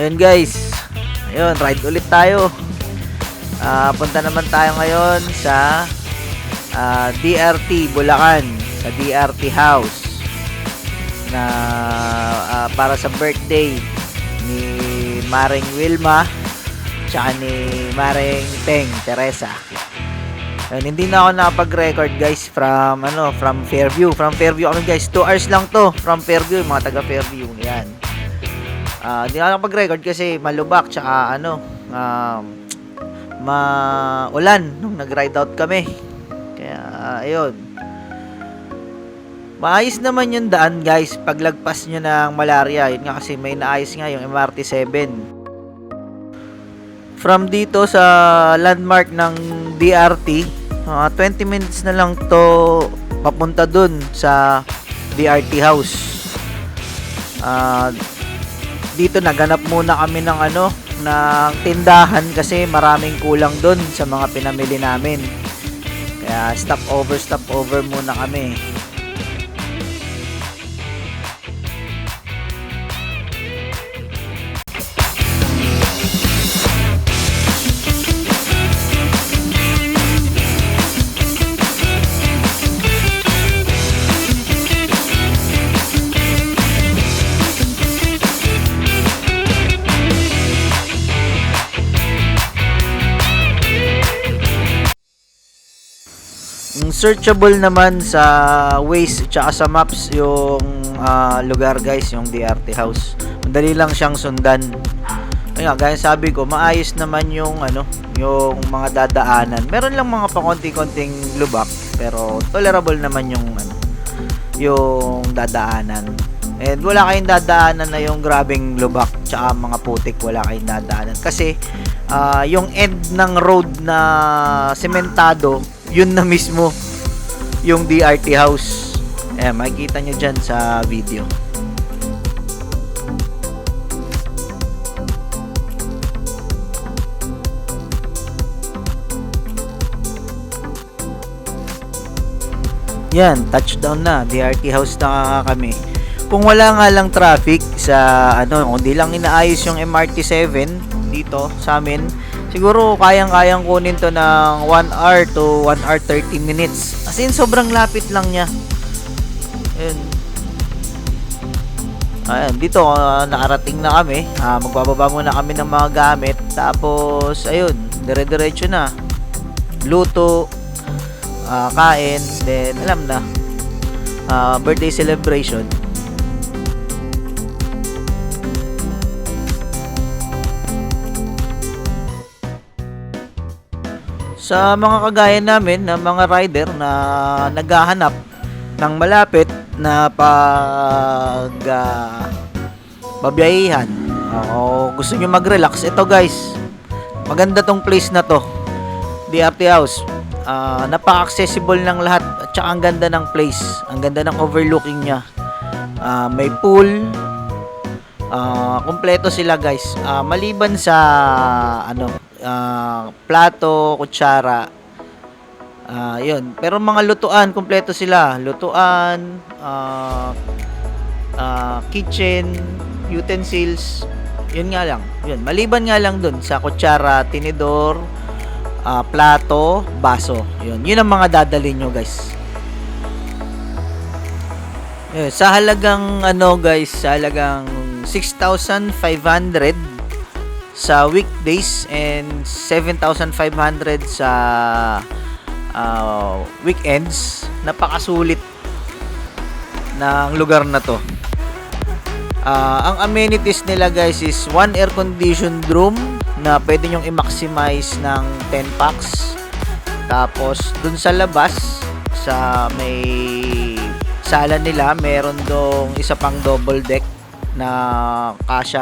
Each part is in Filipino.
Ayun guys, ayun, ride ulit tayo. Punta naman tayo ngayon sa DRT Bulacan, sa DRT House na para sa birthday ni Maring Wilma tsaka ni Maring Teng Teresa. Ayun, hindi na ako nakapag-record guys from Fairview. From Fairview kami guys, 2 hours lang to from Fairview, mga taga Fairview. Yan. Hindi na ako nakapag-record kasi malubak tsaka maulan nung nag-ride out kami. Kaya ayun. Maayos naman yung daan guys paglagpas nyo ng Malaria. Yun nga kasi may naayos nga yung MRT 7. From dito sa landmark ng DRT, 20 minutes na lang to papunta dun sa DRT House. Dito naganap muna kami ng ng tindahan kasi maraming kulang dun sa mga pinamili namin. Kaya stop over muna kami. Searchable naman sa Waze tsaka sa Maps yung lugar guys, yung DRT House. Madali lang siyang sundan. Ayun, gaya sabi ko, maayos naman yung yung mga dadaanan. Meron lang mga pakonti-konting lubak, pero tolerable naman yung dadaanan. And wala kayong dadaanan na yung grabing lubak tsaka mga putik, wala kayong dadaanan. Kasi yung end ng road na sementado, yun na mismo yung DRT House. Makikita nyo dyan sa video. Yan, touchdown na. DRT House na kami. Kung wala nga lang traffic sa kundi lang inaayos yung MRT 7 dito sa amin, siguro kayang-kayang kunin to ng 1 hour to 1 hour 30 minutes. As in, sobrang lapit lang niya. Ayun. Ayan, dito nakarating na kami. Magbababa muna kami ng mga gamit. Tapos, ayun, dire-diretso na. Luto, kain, then alam na. Birthday celebration. Sa mga kagaya namin na mga rider na naghahanap ng malapit na babiyahihan, o gusto nyo mag-relax, ito guys, maganda tong place na to, DRT House. Napaka-accessible ng lahat at saka ang ganda ng place, ang ganda ng overlooking nya. May pool, kompleto sila guys. Maliban sa plato, kutsara, yun. Pero mga lutuan, kompleto sila. Lutuan, kitchen, utensils, yun nga lang. Yun. Maliban nga lang dun sa kutsara, tinidor, plato, baso. Yun. Yun ang mga dadalhin nyo guys. Yun. Sa halagang guys, sa halagang 6,500 sa weekdays and 7,500 sa weekends, napakasulit ng lugar na to. Ang amenities nila guys is 1 air conditioned room na pwede nyong i-maximize ng 10 packs. Tapos dun sa labas, sa may sala nila, meron dong isa pang double deck na kasya,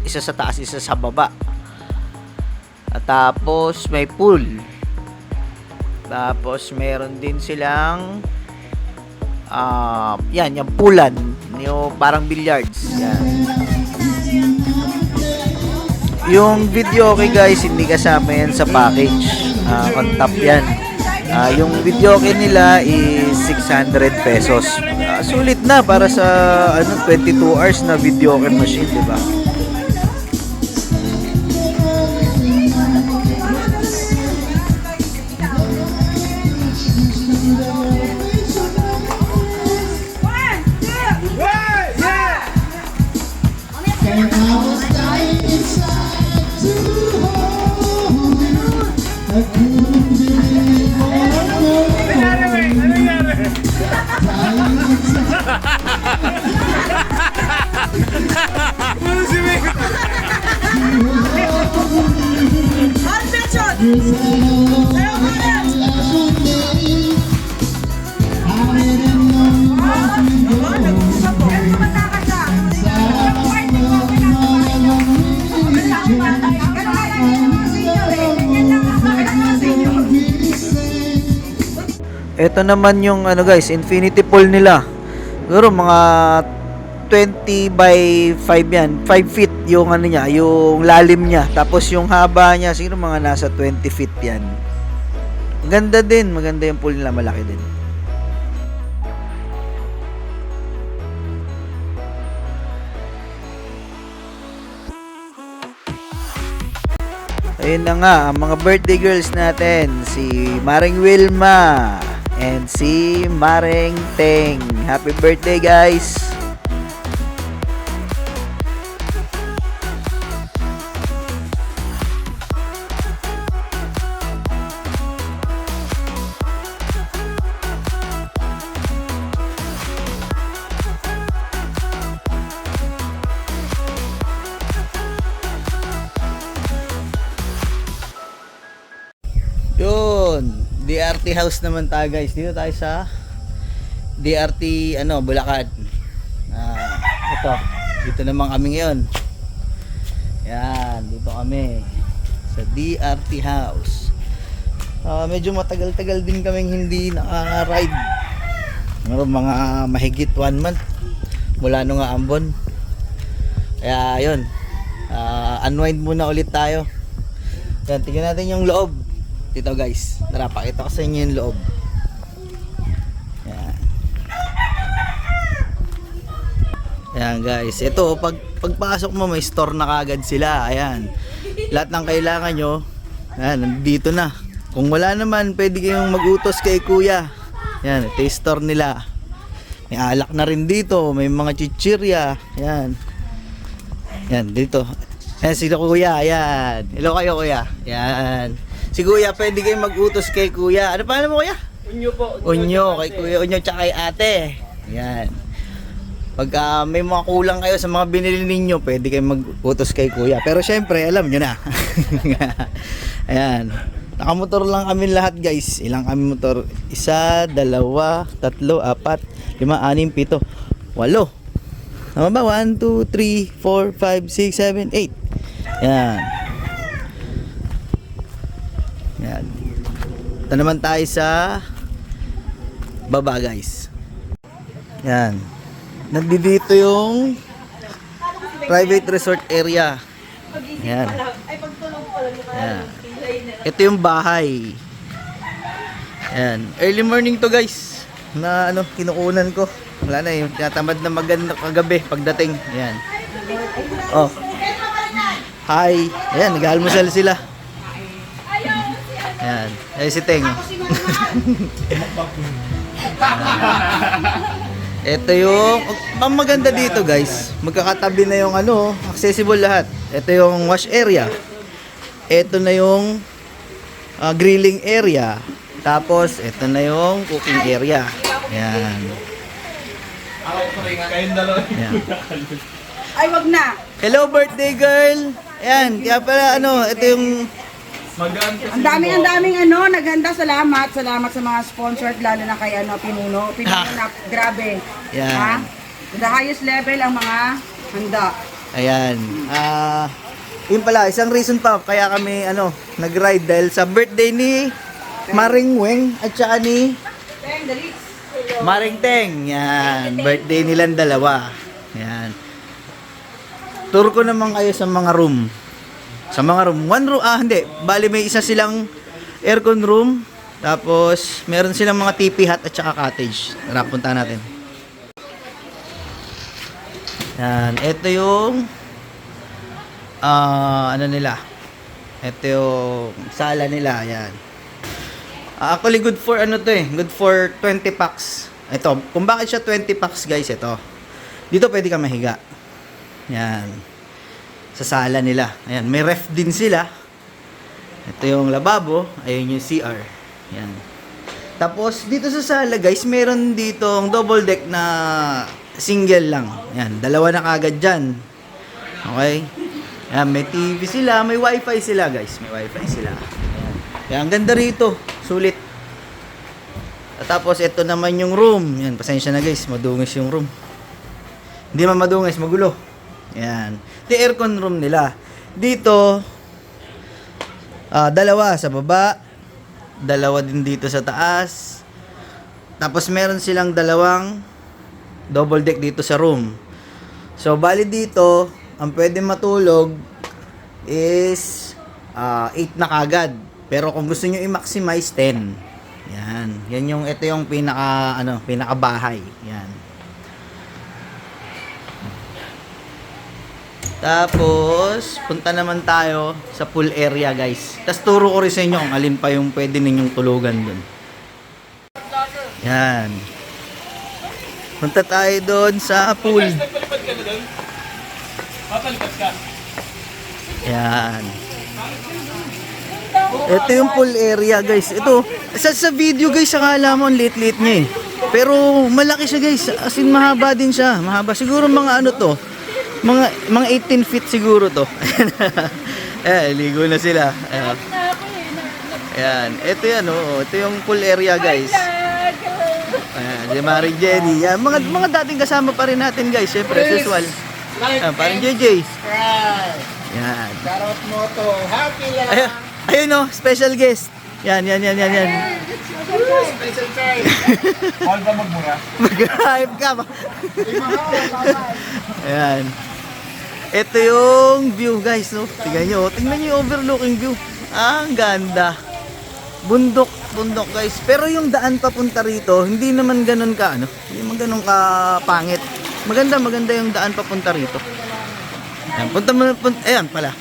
isa sa taas, isa sa baba. At tapos may pool. Tapos meron din silang yan, yung poolan, yung parang billiards. Yan. Yung video okay guys, hindi kasama yan sa package. On top yan. Yung video okay nila is 600 pesos. Sulit na para sa 22 hours na video okay machine, di ba? Ito naman yung ano guys, infinity pool nila. Siguro mga 20 by 5 yan. 5 feet yung ano niya, yung lalim niya. Tapos yung haba niya, siguro mga nasa 20 feet yan. Ganda din, maganda yung pool nila, malaki din. Ayun na nga, ang mga birthday girls natin, si Maring Wilma and si Maring Teng. Happy birthday guys! Yun, DRT house naman tayo guys. Dito tayo sa DRT Bulacan. Ito, dito naman kami ngayon. Yan, dito kami sa DRT house. Medyo matagal-tagal din kaming hindi naka-ride. Mga mahigit 1 month mula nung Ambon. Kaya yun, unwind muna ulit tayo. Yan, tingnan natin yung loob. Dito guys, tara, pakita ko sa inyo yung loob. Yan. Yan guys, ito pagpasok mo may store na kagad sila. Ayan, lahat ng kailangan nyo, ayan, nandito na. Kung wala naman, pwede kayong mag-utos kay kuya. Yan, ito yung store nila. May alak na rin dito, may mga chichirya. Yan. Yan, dito. Ayan, si kuya, ayan. Hello kayo kuya. Yan. Si kuya, pwede kayong mag-utos kay kuya. Ano pangalan mo kuya? Unyo po. Unyo, kay kuya Unyo tsaka kay ate. Yan. Pag may mga kulang kayo sa mga binili ninyo, pwede kayong mag-utos kay kuya. Pero syempre, alam nyo na. Ayan. Nakamotor lang kami lahat guys. Ilang kami motor? 1, 2, 3, 4, 5, 6, 7, 8. Tama ba? 1, 2, 3, 4, 5, 6, 7, 8. Yan. Yan. Ito naman tayo sa baba guys. Yan. Nandito yung private resort area. Yan. Yan. Ito yung bahay. Yan. Early morning to guys. Na kinukunan ko. Wala na yung tinatamad na maganda kagabi pagdating. Yan. Oh. Hi. Ayan, nag-almusal sila. Ayan. Ay si Teng. Ito yung ang maganda dito guys. Magkakatabi na yung accessible lahat. Ito yung wash area. Ito na yung grilling area. Tapos ito na yung cooking area. Ayan. Ayan. Ay, wag na. Hello birthday girl. Ayan, kaya pala ito yung Ang daming naghanda. Salamat sa mga sponsor, lalo na kay Pinuno na grabe. Yan. Ha? The highest level ang mga handa. Ayan. Yun pala, isang reason pa kaya kami nag-ride dahil sa birthday ni Maring Weng at saka ni Maring Teng. Yan, birthday nilang dalawa. Yan. Tour ko naman kayo sa mga room. Sa mga room, one room, hindi. Bali may isa silang aircon room. Tapos, meron silang mga tipi hut at saka cottage. Tara, punta natin. Yan, ito yung nila. Ito yung sala nila, yan. Actually, good for good for 20 packs. Ito, kung bakit siya 20 packs guys, ito. Dito pwede ka mahiga. Yan. Sa sala nila. Ayan, may ref din sila. Ito yung lababo, ayun yung CR. Yan. Tapos dito sa sala guys, meron ditong double deck na single lang. Yan, dalawa na kagad dyan. Okay? Yan, may TV sila, may wifi sila guys. May wifi sila. Yan. Yan, ang ganda rito. Sulit. Tapos ito naman yung room. Yan, pasensya na guys, madungis yung room. Hindi man madungis, magulo. Yan. Ito yung aircon room nila. Dito, dalawa sa baba, dalawa din dito sa taas. Tapos meron silang dalawang double deck dito sa room. So bali dito, ang pwede matulog is 8 na kagad. Pero kung gusto niyo i-maximize 10. Yan. Yan yung ito yung pinaka bahay. Yan. Tapos, punta naman tayo sa pool area, guys. Tapos turo ko rin sa inyo kung alin pa yung pwede ninyong tulugan dun. Yan. Punta tayo doon sa pool. Nagpalipad ka na doon? Papalipad ka? Yan. Ito yung pool area, guys. Ito, sa video, guys, akala mo ang liit-liit niya eh. Pero malaki siya, guys. As in, mahaba din siya. Mahaba. Siguro mga ano to. Mga 18 feet siguro to. Ligo na sila. Ayan. Ito yan, oh. Ito yung pool area, guys. Ayan, si Mari Jenny. Yan, mga dating kasama pa rin natin, guys. Siyempre, as usual. Ayan, parang JJ. Yan. Charot mo to. Happy lang. Ayun, oh, special guest. Yan. Special time. All ba magmura? Mag-hype ka ba? Ayan. Ito yung view, guys, no? Tingnan nyo yung overlooking view. Ang ganda. Bundok, guys. Pero yung daan papunta rito, hindi naman ganun ka, hindi naman ganun ka pangit. Maganda yung daan papunta rito. Ayan, ayan pala.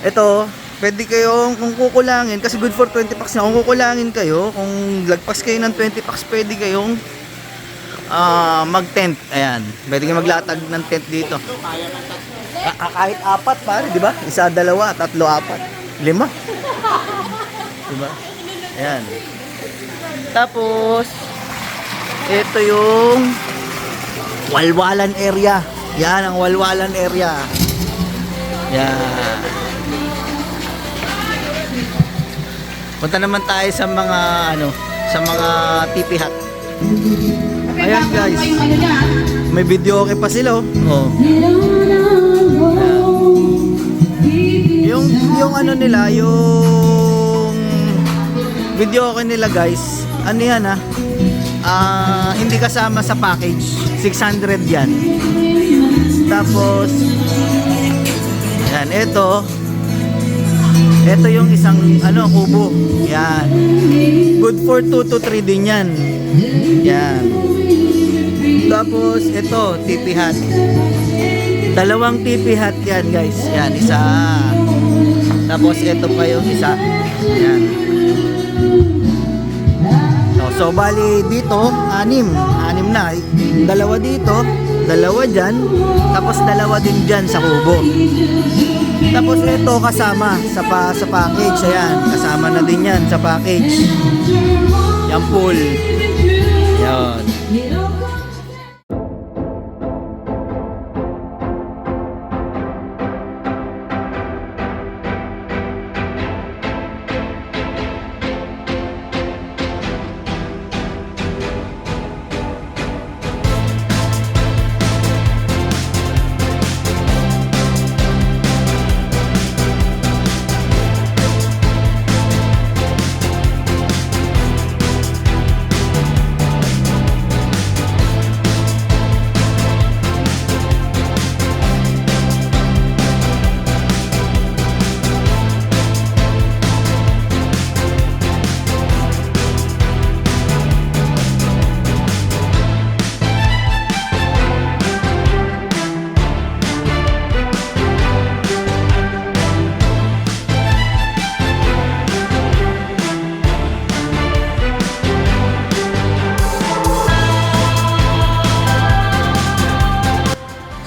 Ito, pwede kayong, kung kukulangin, kasi good for 20 packs na, kung kukulangin kayo, kung lagpas kayo ng 20 packs, pwede kayong mag-tent. Ayan, pwede kayong maglatag ng tent dito. Kahit 4, pare, di ba? 1, 2, 3, 4, 5. Di ba? Ayan. Tapos, ito yung walwalan area. Yan ang walwalan area. Yan. Punta naman tayo sa mga tipi hut. Ayan, guys. May video okay pa sila, oh. Yung ano nila, yung video okay nila, guys. Ano yan, hindi kasama sa package. 600 yan. Tapos yan, ito yung isang kubo. Yan. Good for 2 to 3 din yan. Yan. Tapos ito, tipi hut. Dalawang tipi hut yan, guys. Yan, isa. Tapos ito pa yung isa. Yan. So bali dito, 6 na. Dalawa dito, dalawa dyan, tapos dalawa din dyan sa kubo. Tapos ito kasama sa package. Ayan, kasama na din yan sa package. Yung pool. Yan.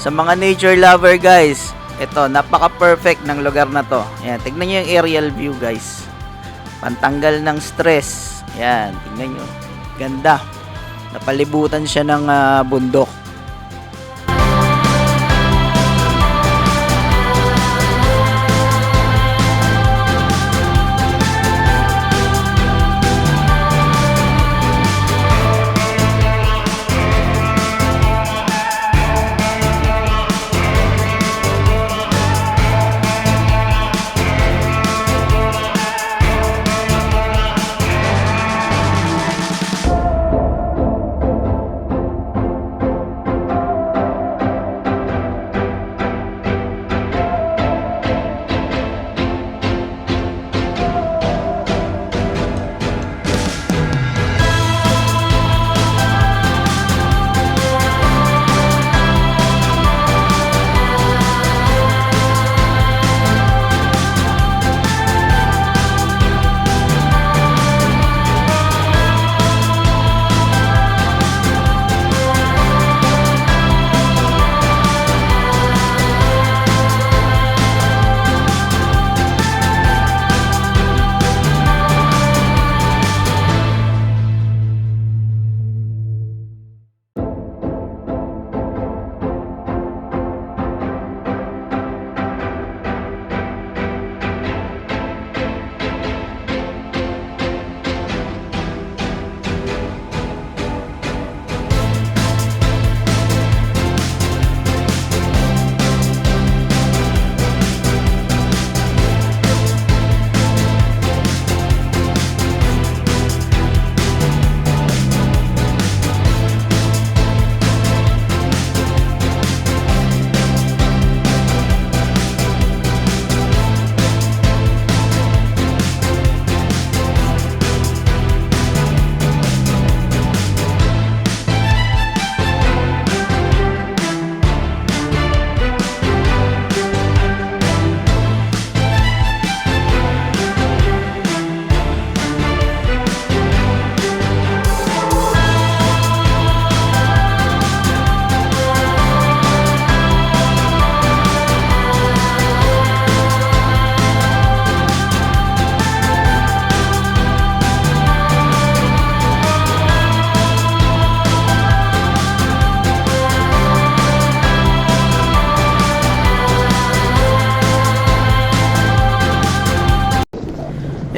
Sa mga nature lover, guys, Ito, napaka-perfect ng lugar na to. Yan, tignan nyo yung aerial view, guys. Pantanggal ng stress. Yan, tignan nyo. Ganda. Napalibutan siya ng bundok.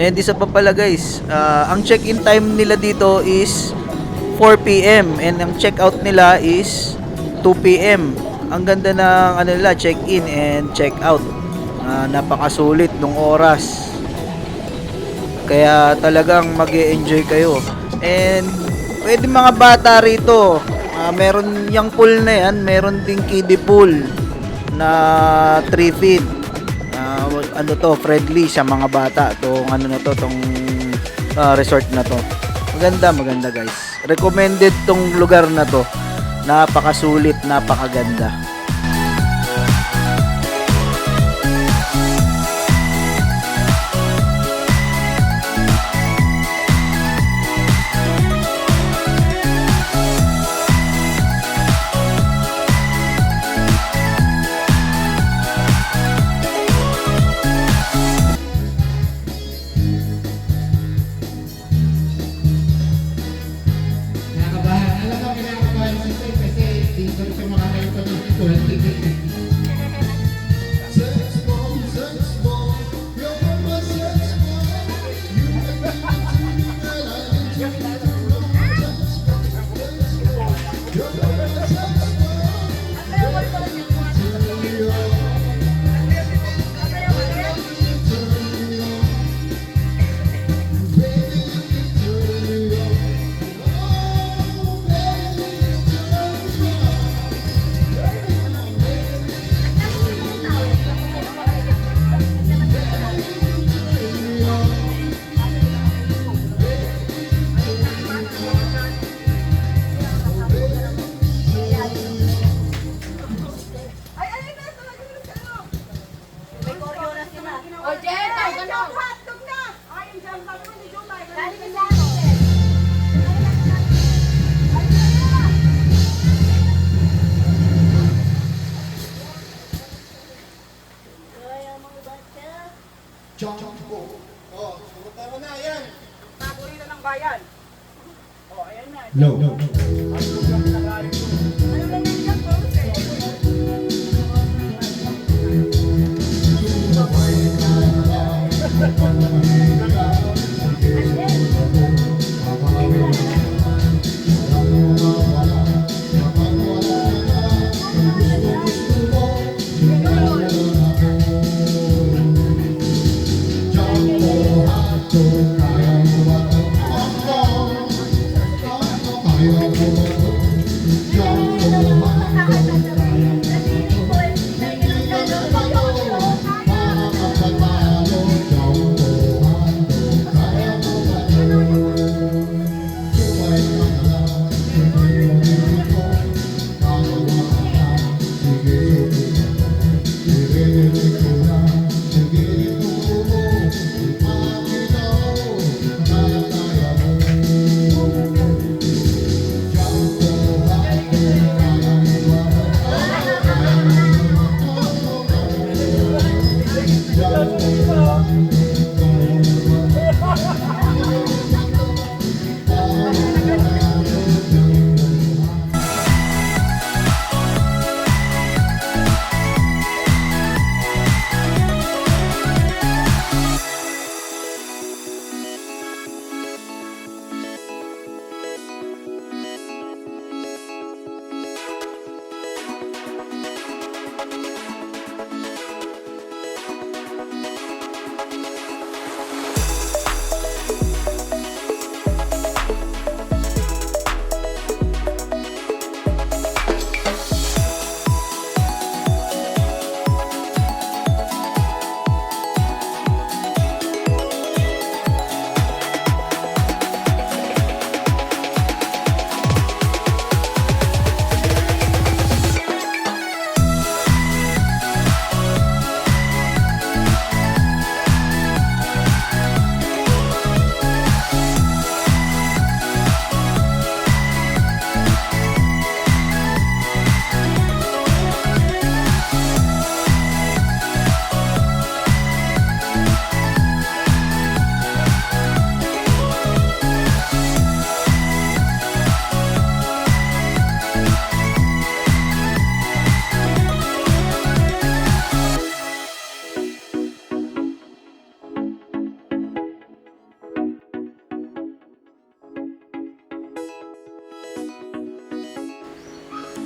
And isa pa pala guys, ang check-in time nila dito is 4 PM and ang check-out nila is 2 PM. Ang ganda ng ano nila, check-in and check-out. Napakasulit ng oras. Kaya talagang mag-e-enjoy kayo. And pwede mga bata rito. Meron yung pool na yan, meron ding kiddie pool na 3 feet. Ano to, friendly sa mga bata tong ano na to, tong resort na to. Maganda guys. Recommended tong lugar na to. Napakasulit, napakaganda. bayan. Oh, ayan na. No. Ano lang yan, Pops?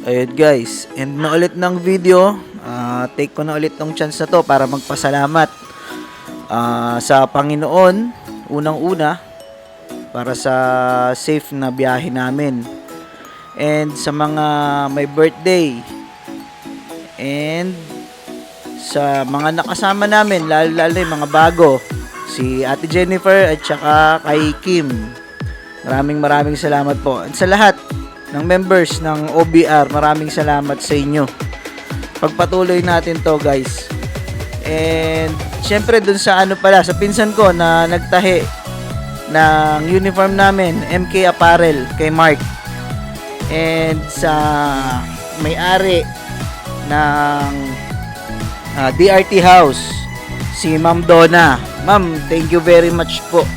Ayun guys, end na ulit ng video. Take ko na ulit tong chance na to para magpasalamat sa Panginoon, unang-una, para sa safe na biyahe namin. And sa mga may birthday. And sa mga nakasama namin, lalo yung mga bago. Si Ate Jennifer at saka kay Kim. Maraming salamat po. At sa lahat ng members ng OBR, maraming salamat sa inyo. Pagpatuloy natin to guys. And syempre dun sa sa pinsan ko na nagtahi ng uniform namin, MK Apparel, kay Mark. And sa may-ari ng DRT House, si Ma'am Donna. Ma'am, thank you very much po.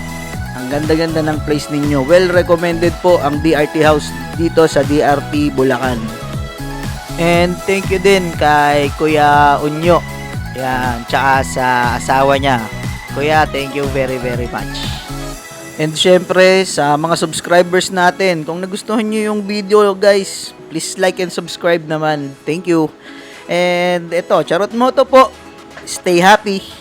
Ang ganda-ganda ng place ninyo. Well recommended po ang DRT House dito sa DRT Bulacan. And thank you din kay Kuya Unyo. Yan, tsaka sa asawa niya. Kuya, thank you very much. And syempre sa mga subscribers natin, kung nagustuhan nyo yung video guys, please like and subscribe naman. Thank you. And ito, charot motto po, stay happy.